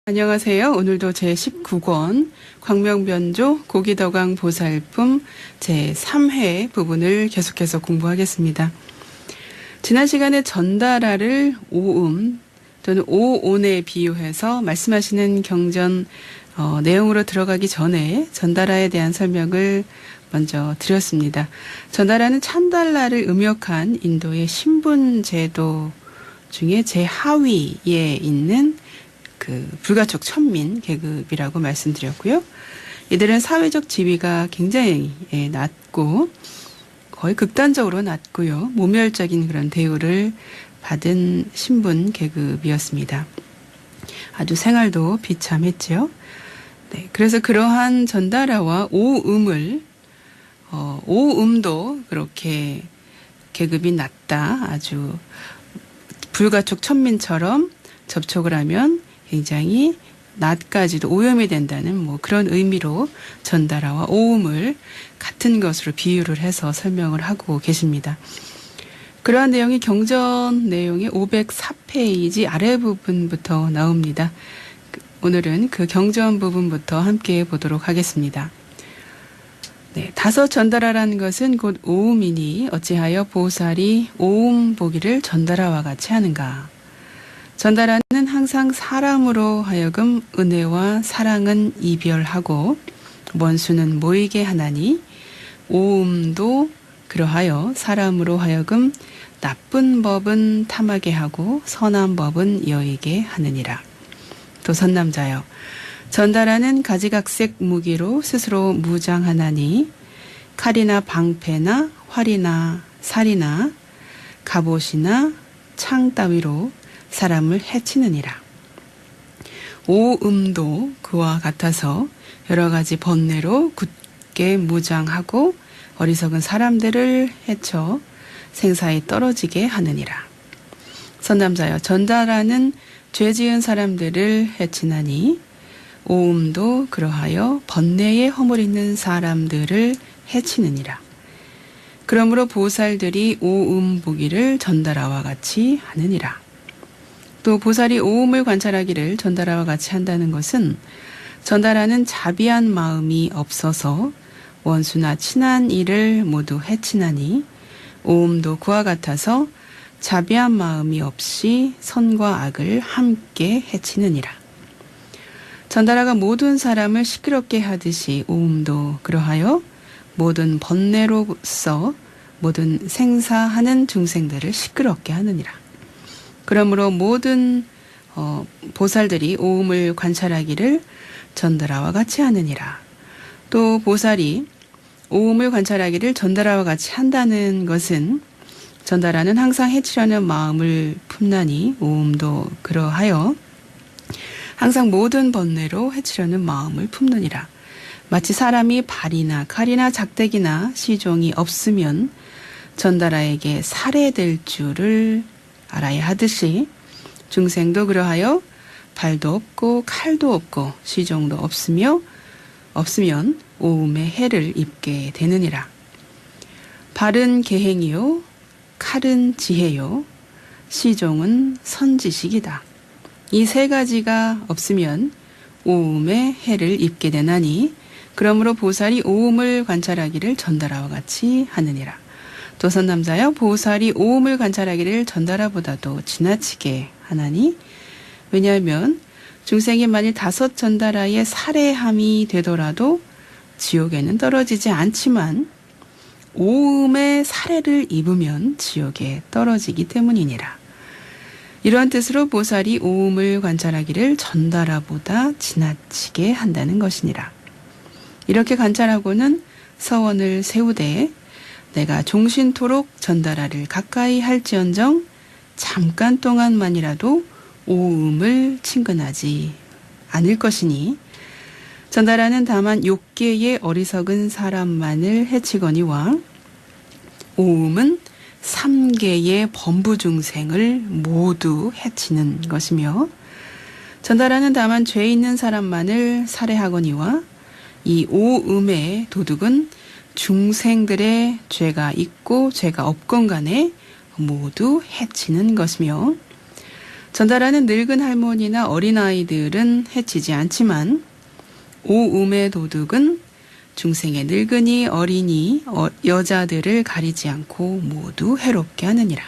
안녕하세요. 오늘도 제19권 광명변조 고기더강 보살품 제3회 부분을 계속해서 공부하겠습니다. 지난 시간에 전다라를 오음 또는 오온에 비유해서 말씀하시는 경전 내용으로 들어가기 전에 전다라에 대한 설명을 먼저 드렸습니다. 전다라는 참달라를 음역한 인도의 신분 제도 중에 제하위에 있는 그 불가촉 천민 계급이라고 말씀드렸고요. 이들은 사회적 지위가 굉장히 낮고 거의 극단적으로 낮고요. 모멸적인 그런 대우를 받은 신분 계급이었습니다. 아주 생활도 비참했죠. 네, 그래서 그러한 전다라와 오음을 오음도 그렇게 계급이 낮다. 아주 불가촉 천민처럼 접촉을 하면 굉장히 낮까지도 오염이 된다는 그런 의미로 전다라와 오음을 같은 것으로 비유를 해서 설명을 하고 계십니다. 그러한 내용이 경전 내용의 504페이지 아래 부분부터 나옵니다. 오늘은 그 경전 부분부터 함께 보도록 하겠습니다. 네, 다섯 전다라라는 것은 곧 오음이니 어찌하여 보살이 오음 보기를 전다라와 같이 하는가. 전다라는 항상 사람으로 하여금 은혜와 사랑은 이별하고 원수는 모이게 하나니 오음도 그러하여 사람으로 하여금 나쁜 법은 탐하게 하고 선한 법은 여이게 하느니라. 또 선남자여 전다라는 가지각색 무기로 스스로 무장하나니 칼이나 방패나 활이나 살이나 갑옷이나 창 따위로 사람을 해치느니라. 오음도 그와 같아서 여러 가지 번뇌로 굳게 무장하고 어리석은 사람들을 해쳐 생사에 떨어지게 하느니라. 선남자여 전다라는 죄 지은 사람들을 해치나니 오음도 그러하여 번뇌에 허물있는 사람들을 해치느니라. 그러므로 보살들이 오음 보기를 전다라와 같이 하느니라. 또 보살이 오음을 관찰하기를 전다라와 같이 한다는 것은 전다라는 자비한 마음이 없어서 원수나 친한 이를 모두 해치나니 오음도 그와 같아서 자비한 마음이 없이 선과 악을 함께 해치느니라. 전다라가 모든 사람을 시끄럽게 하듯이 오음도 그러하여 모든 번뇌로서 모든 생사하는 중생들을 시끄럽게 하느니라. 그러므로 모든 보살들이 오음을 관찰하기를 전다라와 같이 하느니라. 또 보살이 오음을 관찰하기를 전다라와 같이 한다는 것은 전다라는 항상 해치려는 마음을 품나니 오음도 그러하여 항상 모든 번뇌로 해치려는 마음을 품느니라. 마치 사람이 발이나 칼이나 작대기나 시종이 없으면 전다라에게 살해될 줄을 알아야 하듯이 중생도 그러하여 발도 없고 칼도 없고 시종도 없으면 오음의 해를 입게 되느니라. 발은 계행이요 칼은 지혜요 시종은 선지식이다. 이 세 가지가 없으면 오음의 해를 입게 되나니 그러므로 보살이 오음을 관찰하기를 전다라와 같이 하느니라. 또 선남자여 보살이 오음을 관찰하기를 전다라보다도 지나치게 하나니 왜냐하면 중생이 만일 다섯 전다라의 살해함이 되더라도 지옥에는 떨어지지 않지만 오음의 살해를 입으면 지옥에 떨어지기 때문이니라. 이러한 뜻으로 보살이 오음을 관찰하기를 전다라보다 지나치게 한다는 것이니라. 이렇게 관찰하고는 서원을 세우되 내가 종신토록 전다라를 가까이 할지언정 잠깐 동안만이라도 오음을 친근하지 않을 것이니 전다라는 다만 욕계의 어리석은 사람만을 해치거니와 오음은 3계의 범부중생을 모두 해치는 것이며 전다라는 다만 죄 있는 사람만을 살해하거니와 이 오음의 도둑은 중생들의 죄가 있고 죄가 없건 간에 모두 해치는 것이며 전달하는 늙은 할머니나 어린아이들은 해치지 않지만 오음의 도둑은 중생의 늙은이, 어린이, 여자들을 가리지 않고 모두 해롭게 하느니라.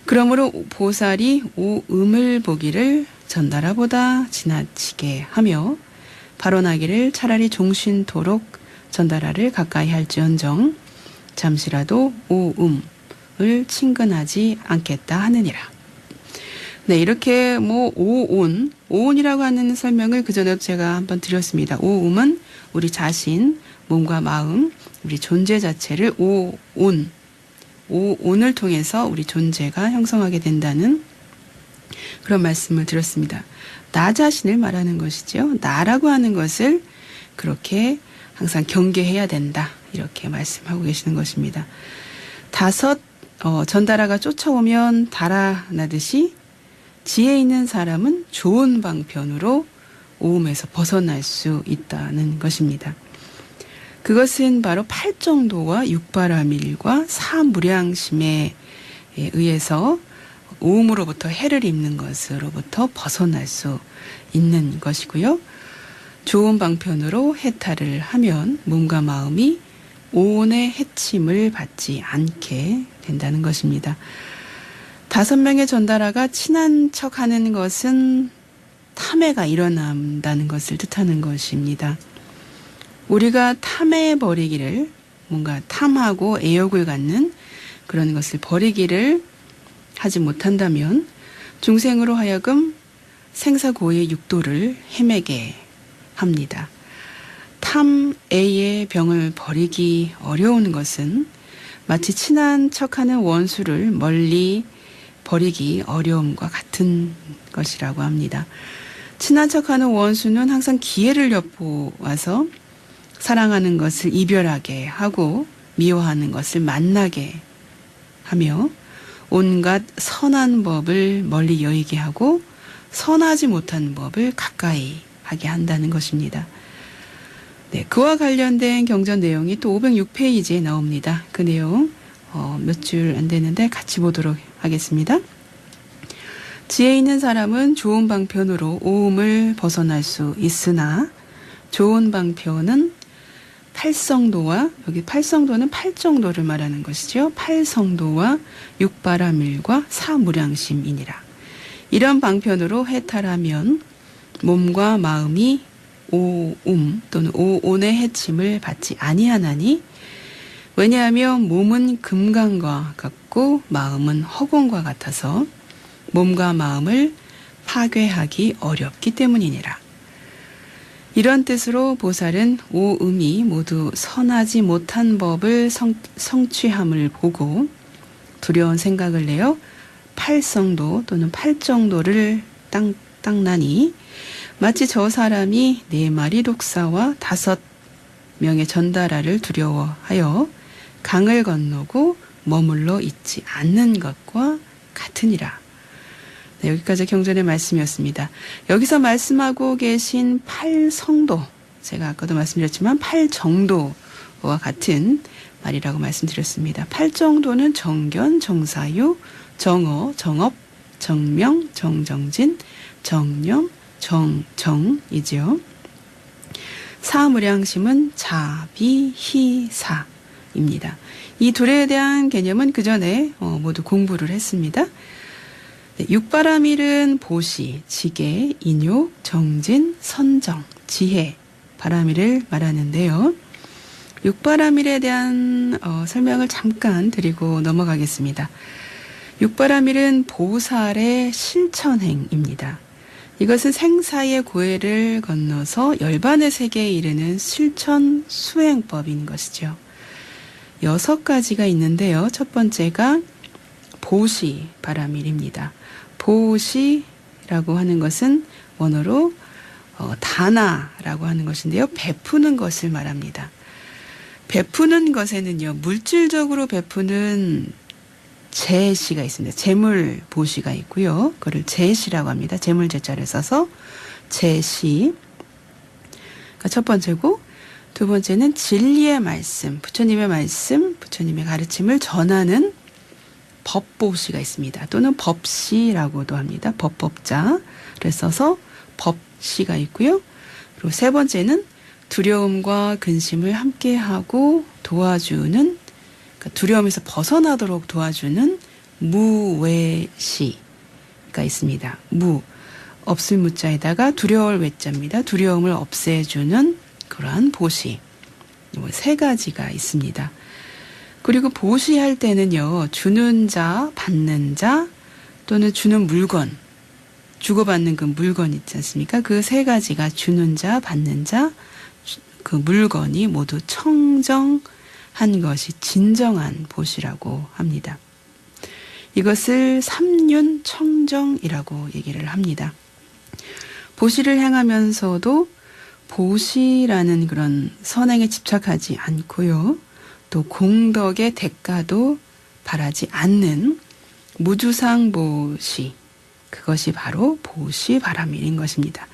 그러므로 보살이 오음을 보기를 전달하보다 지나치게 하며 발언하기를 차라리 종신토록 전달하를 가까이 할지언정 잠시라도 오음을 친근하지 않겠다 하느니라. 네, 이렇게 오온이라고 하는 설명을 그전에도 제가 한번 드렸습니다. 오음은 우리 자신, 몸과 마음, 우리 존재 자체를 오온을 통해서 우리 존재가 형성하게 된다는 그런 말씀을 드렸습니다. 나 자신을 말하는 것이죠. 나라고 하는 것을 그렇게 항상 경계해야 된다. 이렇게 말씀하고 계시는 것입니다. 전달아가 쫓아오면 달아나듯이 지혜 있는 사람은 좋은 방편으로 오음에서 벗어날 수 있다는 것입니다. 그것은 바로 팔정도와 육바라밀과 사무량심에 의해서 오음으로부터 해를 입는 것으로부터 벗어날 수 있는 것이고요. 좋은 방편으로 해탈을 하면 몸과 마음이 오온의 해침을 받지 않게 된다는 것입니다. 5명의 전달아가 친한 척하는 것은 탐해가 일어난다는 것을 뜻하는 것입니다. 우리가 탐해버리기를, 뭔가 탐하고 애욕을 갖는 그런 것을 버리기를 하지 못한다면 중생으로 하여금 생사고의 육도를 헤매게 합니다. 탐애의 병을 버리기 어려운 것은 마치 친한 척하는 원수를 멀리 버리기 어려움과 같은 것이라고 합니다. 친한 척하는 원수는 항상 기회를 엿보아서 사랑하는 것을 이별하게 하고 미워하는 것을 만나게 하며 온갖 선한 법을 멀리 여의게 하고 선하지 못한 법을 가까이 하게 한다는 것입니다. 네, 그와 관련된 경전 내용이 또 506페이지에 나옵니다. 그 내용 몇 줄 안 되는데 같이 보도록 하겠습니다. 지혜 있는 사람은 좋은 방편으로 오음을 벗어날 수 있으나 좋은 방편은 팔성도와, 여기 팔성도는 팔정도를 말하는 것이죠. 팔성도와 육바라밀과 사무량심이니라. 이런 방편으로 해탈하면 몸과 마음이 오음 또는 오온의 해침을 받지 아니하나니, 왜냐하면 몸은 금강과 같고 마음은 허공과 같아서 몸과 마음을 파괴하기 어렵기 때문이니라. 이런 뜻으로 보살은 오음이 모두 선하지 못한 법을 성취함을 보고 두려운 생각을 내어 팔성도 또는 팔정도를 닦나니, 마치 저 사람이 4마리 독사와 5명의 전달아를 두려워하여 강을 건너고 머물러 있지 않는 것과 같으니라. 네, 여기까지 경전의 말씀이었습니다. 여기서 말씀하고 계신 팔성도, 제가 아까도 말씀드렸지만 팔정도와 같은 말이라고 말씀드렸습니다. 팔정도는 정견, 정사유, 정어, 정업, 정명, 정정진, 정념, 정정이지요. 사무량심은 자비, 희, 사입니다. 이 둘에 대한 개념은 그 전에 모두 공부를 했습니다. 네, 육바라밀은 보시, 지계, 인욕, 정진, 선정, 지혜, 바라밀을 말하는데요. 육바라밀에 대한 설명을 잠깐 드리고 넘어가겠습니다. 육바라밀은 보살의 실천행입니다. 이것은 생사의 고해를 건너서 열반의 세계에 이르는 실천 수행법인 것이죠. 6가지가 있는데요. 첫 번째가 보시 바라밀입니다. 보시라고 하는 것은 원어로 다나라고 하는 것인데요. 베푸는 것을 말합니다. 베푸는 것에는요, 물질적으로 베푸는 재시가 있습니다. 재물 보시가 있고요. 그걸 재시라고 합니다. 재물 제자를 써서 재시. 그러니까 첫 번째고, 두 번째는 진리의 말씀, 부처님의 말씀, 부처님의 가르침을 전하는 법보시가 있습니다. 또는 법시라고도 합니다. 법법자를 써서 법시가 있고요. 그리고 세 번째는 두려움과 근심을 함께하고 도와주는, 그러니까 두려움에서 벗어나도록 도와주는 무외시가 있습니다. 없을 무자에다가 두려울 외자입니다. 두려움을 없애주는 그러한 보시. 세 가지가 있습니다. 그리고 보시할 때는요, 주는 자, 받는 자, 또는 주는 물건, 주고받는 그 물건 있지 않습니까? 그 세 가지가 주는 자, 받는 자, 그 물건이 모두 청정한 것이 진정한 보시라고 합니다. 이것을 삼륜청정이라고 얘기를 합니다. 보시를 행하면서도 보시라는 그런 선행에 집착하지 않고요. 또 공덕의 대가도 바라지 않는 무주상보시, 그것이 바로 보시바라밀인 것입니다.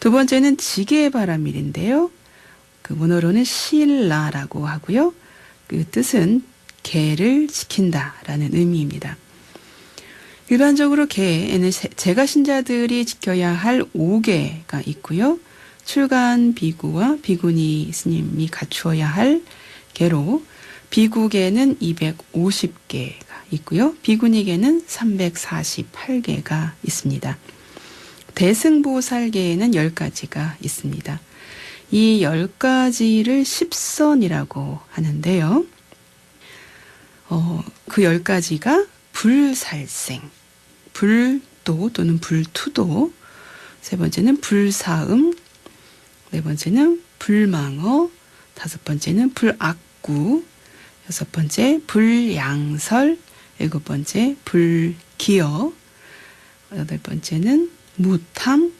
두 번째는 지게바라밀인데요. 그 문어로는 실라라고 하고요. 그 뜻은 개를 지킨다라는 의미입니다. 일반적으로 개에는 제가 신자들이 지켜야 할 5개가 있고요. 출간 비구와 비구니 스님이 갖추어야 할 개로 비구개는 250개가 있고요. 비구니개는 348개가 있습니다. 대승보살개에는 10가지가 있습니다. 이 10가지를 십선이라고 하는데요. 그 10가지가 불살생, 불도 또는 불투도, 세 번째는 불사음, 네 번째는 불망어, 다섯 번째는 불악구, 여섯 번째 불양설, 일곱 번째 불기어, 여덟 번째는 무탐,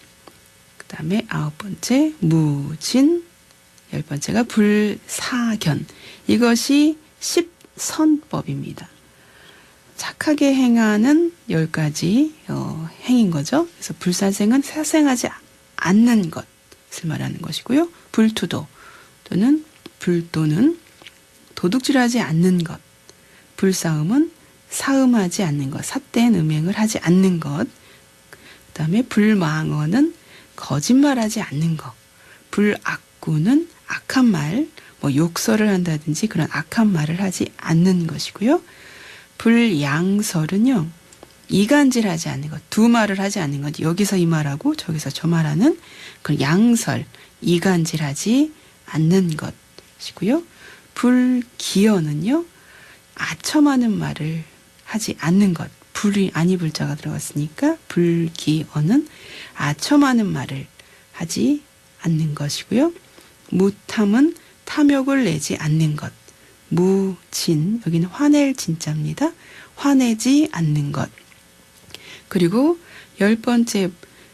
그 다음에 아홉 번째 무진, 열 번째가 불사견. 이것이 십선법입니다. 착하게 행하는 10가지 행인 거죠. 그래서 불사생은 사생하지 않는 것을 말하는 것이고요. 불투도 또는 불도는 도둑질하지 않는 것. 불사음은 사음하지 않는 것, 삿된 음행을 하지 않는 것. 그 다음에 불망어는 거짓말하지 않는 것. 불악구는 악한 말, 욕설을 한다든지 그런 악한 말을 하지 않는 것이고요. 불양설은요, 이간질하지 않는 것, 두 말을 하지 않는 것, 여기서 이 말하고 저기서 저 말하는 그 양설, 이간질하지 않는 것이고요. 불기어는요, 아첨하는 말을 하지 않는 것, 불이 아니 불자가 들어갔으니까 불기어는 아첨하는 말을 하지 않는 것이고요. 무탐은 탐욕을 내지 않는 것. 무진, 여기는 화낼 진자입니다. 화내지 않는 것. 그리고 10번째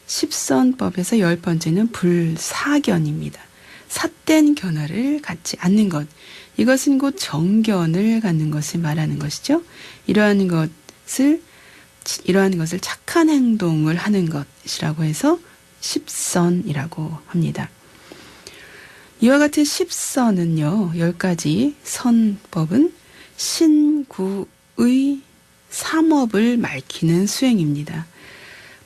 십선법에서 10번째는 불사견입니다. 삿된 견화를 갖지 않는 것. 이것은 곧 정견을 갖는 것을 말하는 것이죠. 이러한 것을 착한 행동을 하는 것이라고 해서 십선이라고 합니다. 이와 같은 십선은요, 10가지 선법은 신구의 삼업을 밝히는 수행입니다.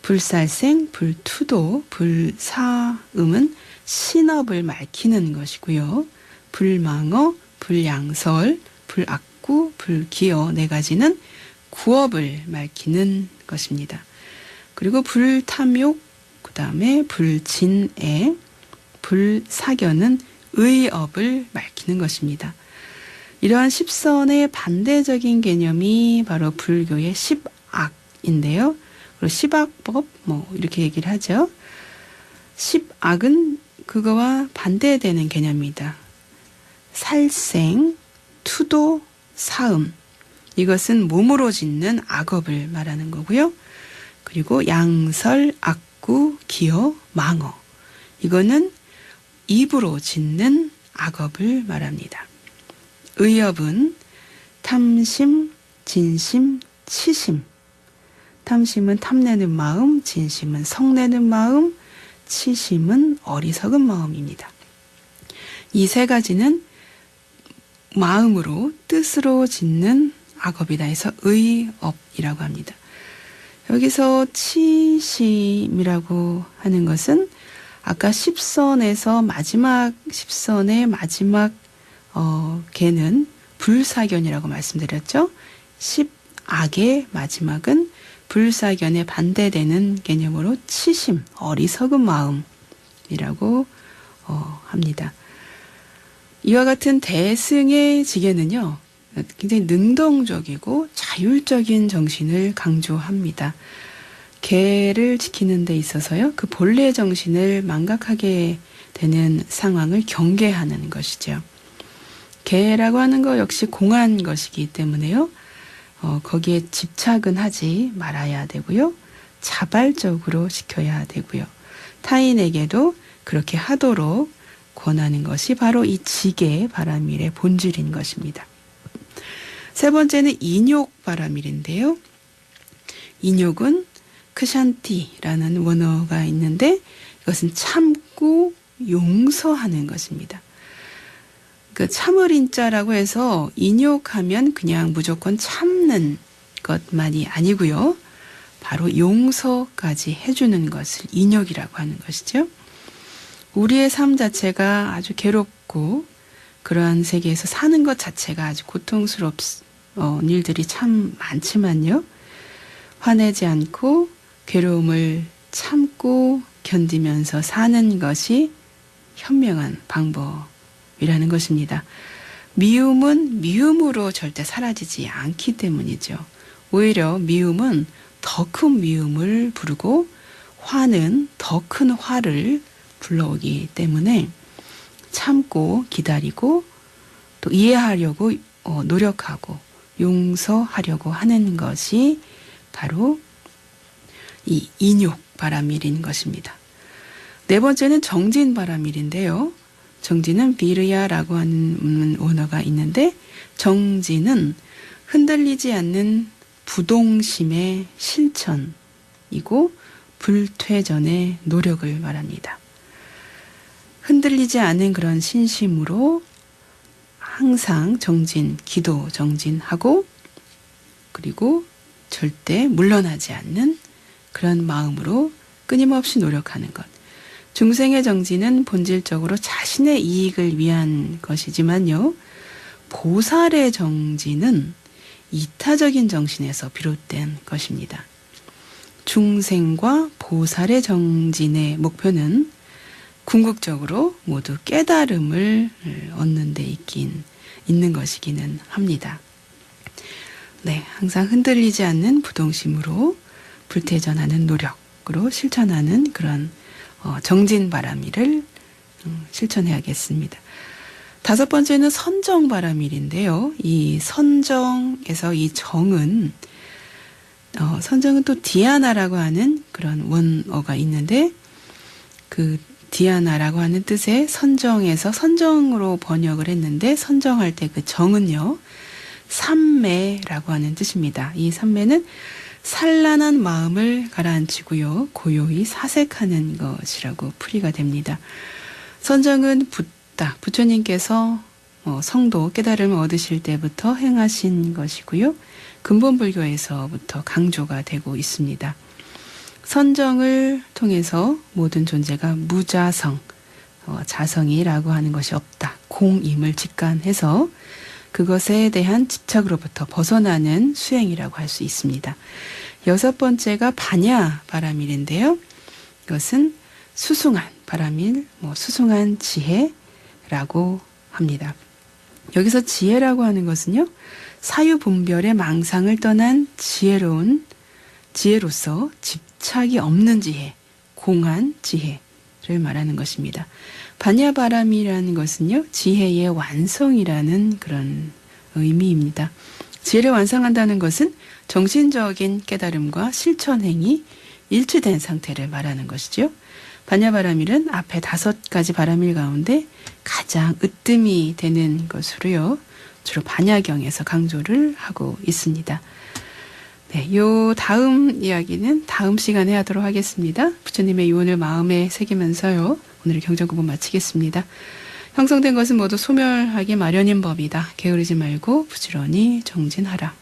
불살생, 불투도, 불사음은 신업을 밝히는 것이고요. 불망어, 불양설, 불악구, 불기어 4가지는 구업을 밝히는 것입니다. 그리고 불탐욕, 그 다음에 불진애, 불사견은 의업을 밝히는 것입니다. 이러한 십선의 반대적인 개념이 바로 불교의 십악인데요. 그리고 십악법 이렇게 얘기를 하죠. 십악은 그거와 반대되는 개념입니다. 살생, 투도, 사음. 이것은 몸으로 짓는 악업을 말하는 거고요. 그리고 양설, 악구, 기어, 망어. 이거는 입으로 짓는 악업을 말합니다. 의업은 탐심, 진심, 치심. 탐심은 탐내는 마음, 진심은 성내는 마음, 치심은 어리석은 마음입니다. 이 3가지는 마음으로, 뜻으로 짓는 악업이다 해서 의업이라고 합니다. 여기서 치심이라고 하는 것은 아까 10선에서 마지막 10선의 마지막 개는 불사견이라고 말씀드렸죠. 10악의 마지막은 불사견에 반대되는 개념으로 치심, 어리석은 마음이라고 합니다. 이와 같은 대승의 지계는요, 굉장히 능동적이고 자율적인 정신을 강조합니다. 계를 지키는 데 있어서요, 그 본래 정신을 망각하게 되는 상황을 경계하는 것이죠. 계라고 하는 거 역시 공한 것이기 때문에요, 거기에 집착은 하지 말아야 되고요, 자발적으로 지켜야 되고요, 타인에게도 그렇게 하도록 권하는 것이 바로 이 지계 바라밀의 본질인 것입니다. 세 번째는 인욕 바라밀인데요. 인욕은 크샨티라는 원어가 있는데 이것은 참고 용서하는 것입니다. 그 참을 인자라고 해서 인욕하면 그냥 무조건 참는 것만이 아니고요, 바로 용서까지 해주는 것을 인욕이라고 하는 것이죠. 우리의 삶 자체가 아주 괴롭고 그러한 세계에서 사는 것 자체가 아주 고통스러운 일들이 참 많지만요, 화내지 않고 괴로움을 참고 견디면서 사는 것이 현명한 방법이라는 것입니다. 미움은 미움으로 절대 사라지지 않기 때문이죠. 오히려 미움은 더 큰 미움을 부르고 화는 더 큰 화를 불러오기 때문에 참고 기다리고 또 이해하려고 노력하고 용서하려고 하는 것이 바로 이 인욕 바라밀인 것입니다. 네 번째는 정진 바라밀인데요. 정진은 비르야라고 하는 원어가 있는데, 정진은 흔들리지 않는 부동심의 실천이고 불퇴전의 노력을 말합니다. 흔들리지 않은 그런 신심으로 항상 정진, 기도 정진하고, 그리고 절대 물러나지 않는 그런 마음으로 끊임없이 노력하는 것. 중생의 정진은 본질적으로 자신의 이익을 위한 것이지만요, 보살의 정진은 이타적인 정신에서 비롯된 것입니다. 중생과 보살의 정진의 목표는 궁극적으로 모두 깨달음을 얻는 데 있는 것이기는 합니다. 네, 항상 흔들리지 않는 부동심으로 불태전하는 노력으로 실천하는 그런 정진바라밀을 실천해야겠습니다. 다섯 번째는 선정바라밀인데요. 이 선정에서 이 정은 선정은 또 디아나라고 하는 그런 원어가 있는데, 그 디아나라고 하는 뜻의 선정에서 선정으로 번역을 했는데, 선정할 때 그 정은요, 삼매라고 하는 뜻입니다. 이 삼매는 산란한 마음을 가라앉히고요, 고요히 사색하는 것이라고 풀이가 됩니다. 선정은 부처님께서 성도 깨달음을 얻으실 때부터 행하신 것이고요, 근본 불교에서부터 강조가 되고 있습니다. 선정을 통해서 모든 존재가 무자성, 자성이라고 하는 것이 없다, 공임을 직관해서 그것에 대한 집착으로부터 벗어나는 수행이라고 할 수 있습니다. 여섯 번째가 반야 바라밀인데요. 이것은 수승한 바라밀, 수승한 지혜라고 합니다. 여기서 지혜라고 하는 것은요, 사유분별의 망상을 떠난 지혜로서 집착이 없는 지혜, 공한 지혜를 말하는 것입니다. 반야바람이라는 것은요, 지혜의 완성이라는 그런 의미입니다. 지혜를 완성한다는 것은 정신적인 깨달음과 실천행이 일치된 상태를 말하는 것이죠. 반야바라밀은 앞에 5가지 바라밀 가운데 가장 으뜸이 되는 것으로요, 주로 반야경에서 강조를 하고 있습니다. 네, 요 다음 이야기는 다음 시간에 하도록 하겠습니다. 부처님의 유언을 마음에 새기면서요, 오늘의 경전구분 마치겠습니다. 형성된 것은 모두 소멸하기 마련인 법이다. 게으르지 말고 부지런히 정진하라.